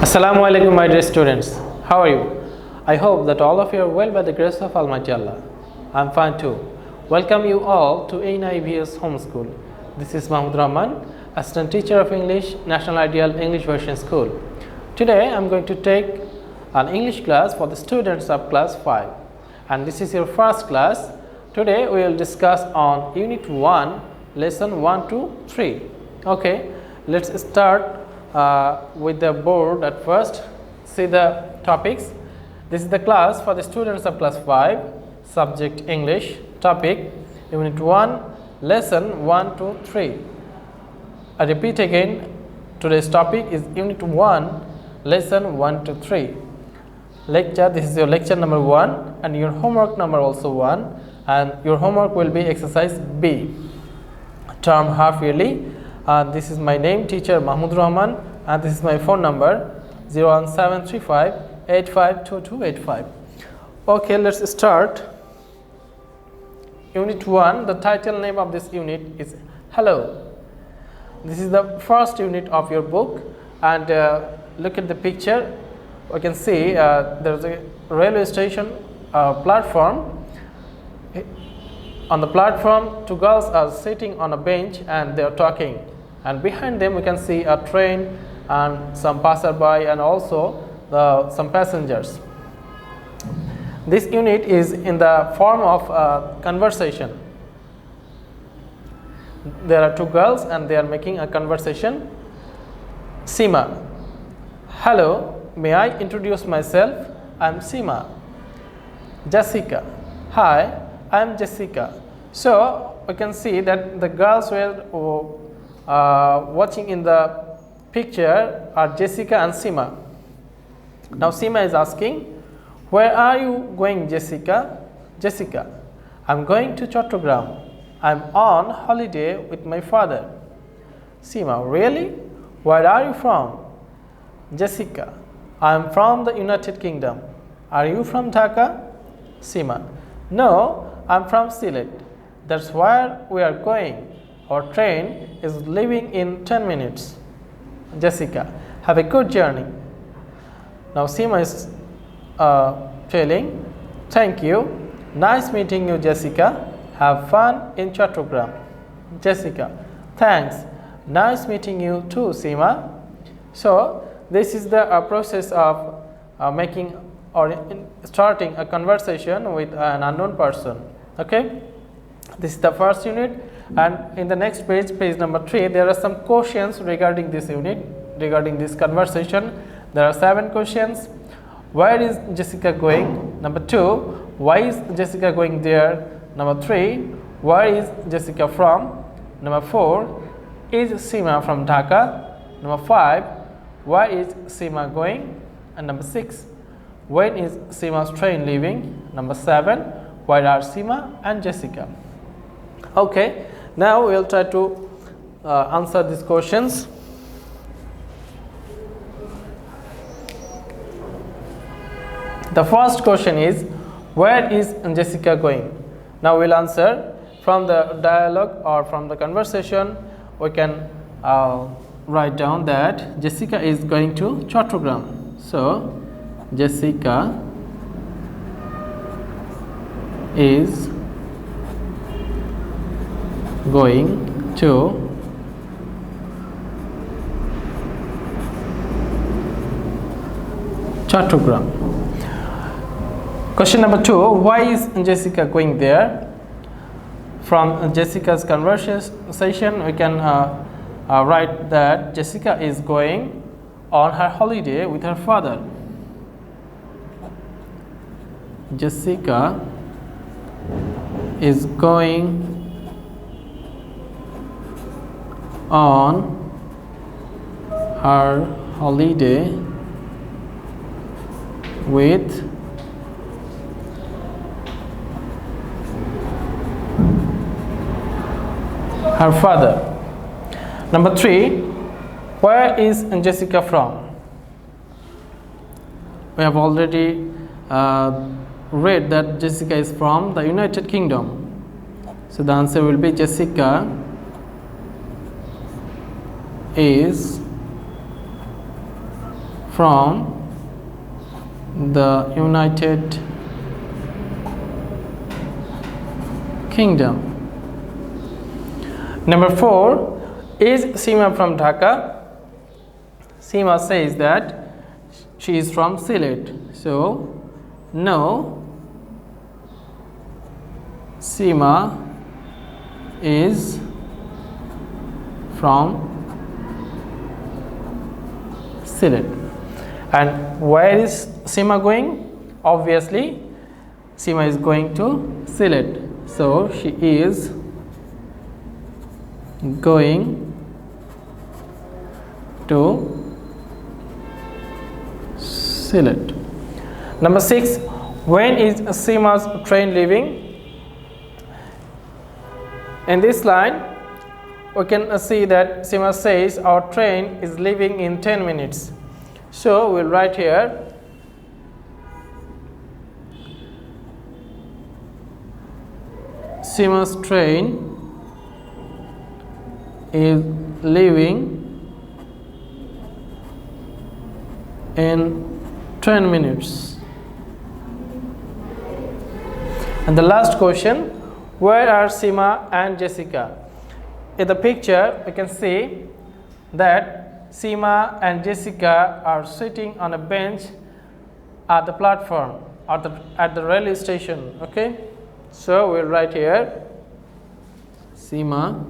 Assalamu alaikum, my dear students. How are you? I hope that all of you are well by the grace of Almighty Allah. I'm fine too. Welcome you all to ANIBS Homeschool. This is Rahman, Assistant Teacher of English, National Ideal English Version School. Today I'm going to take an English class for the students of class 5. And this is your first class. Today we will discuss on Unit 1, Lesson 1 to 3. Okay, let's start with the board at first. See the topics. This is the class for the students of class 5, subject English, topic Unit 1, Lesson 1 to 3. I repeat again, today's topic is Unit 1, Lesson 1 to 3. Lecture, this is your lecture number 1 and your homework number also 1, and your homework will be exercise B, term half yearly. This is my name, teacher Mahmudur Rahman, and this is my phone number 01735 852285. Okay, let's start. Unit 1, the title name of this unit is Hello. This is the first unit of your book, and look at the picture. We can see there is a railway station platform. On the platform, two girls are sitting on a bench and they are talking, and behind them we can see a train and some passerby and also some passengers. This unit is in the form of conversation. There are two girls and they are making a conversation. Seema: hello, may I introduce myself? I'm Seema. Jessica: hi, I'm Jessica. So we can see that the girls were watching in the picture are Jessica and Seema. Now Seema is asking, where are you going, Jessica? Jessica: I'm going to Chattogram. I'm on holiday with my father. Seema: really? Where are you from? Jessica: I'm from the United Kingdom. Are you from Dhaka? Seema: no, I'm from Sylhet. That's where we are going. Our train is leaving in 10 minutes. Jessica: have a good journey. Now Seema is telling, thank you. Nice meeting you, Jessica. Have fun in Chattogram. Jessica: thanks. Nice meeting you too, Seema. So this is the process of making or starting a conversation with an unknown person. Okay, this is the first unit, and in the next page, page number 3, there are some questions regarding this unit, regarding this conversation. There are 7 questions. Where is Jessica going? Number 2, why is Jessica going there? Number 3, where is Jessica from? Number 4, is Seema from Dhaka? Number 5, where is Seema going? And number 6, when is Seema's train leaving? Number 7, where are Seema and Jessica? Okay, now we will try to answer these questions. The first question is, where is Jessica going? Now we will answer from the dialogue or from the conversation. We can write down that Jessica is going to Chattogram. So Jessica is going to Chattogram. Question number 2, why is Jessica going there? From Jessica's conversation, we can write that Jessica is going on her holiday with her father. Jessica is going on her holiday with her father. Number 3, where is Jessica from? We have already read that Jessica is from the United Kingdom. So the answer will be Jessica is from the United Kingdom. Number 4, is Seema from Dhaka? Seema says that she is from Sylhet. So, no, Seema is from Sylhet. And where is Seema going? Obviously, Seema is going to Sylhet. So, she is going to Sylhet. Number 6, when is Seema's train leaving? In this line, we can see that Seema says our train is leaving in 10 minutes. So, we will write here Seema's train is leaving in 10 minutes. And the last question, where are Seema and Jessica? In the picture, we can see that Seema and Jessica are sitting on a bench at the platform at the railway station. Okay, so we'll write here Seema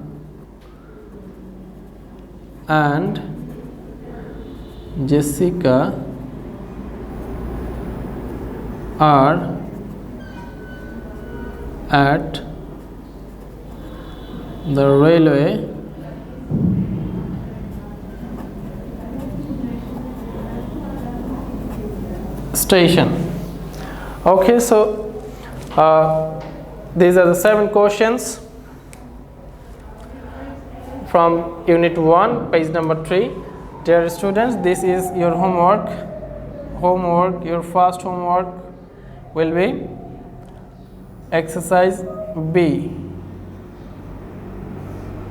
and Jessica are at the railway station. Okay, so these are the 7 questions from Unit 1, page number 3. Dear students, this is your homework. Your first homework will be exercise B,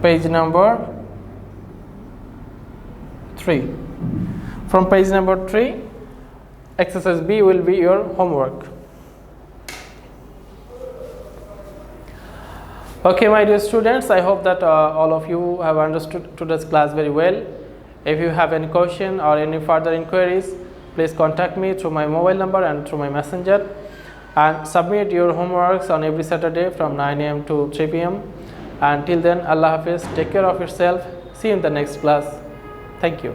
page number 3. From page number 3, exercise B will be your homework. Okay, my dear students, I hope that all of you have understood today's class very well. If you have any question or any further inquiries, please contact me through my mobile number and through my messenger, and submit your homeworks on every Saturday from 9 a.m. to 3 p.m. Until then, Allah Hafiz, take care of yourself. See you in the next class. Thank you.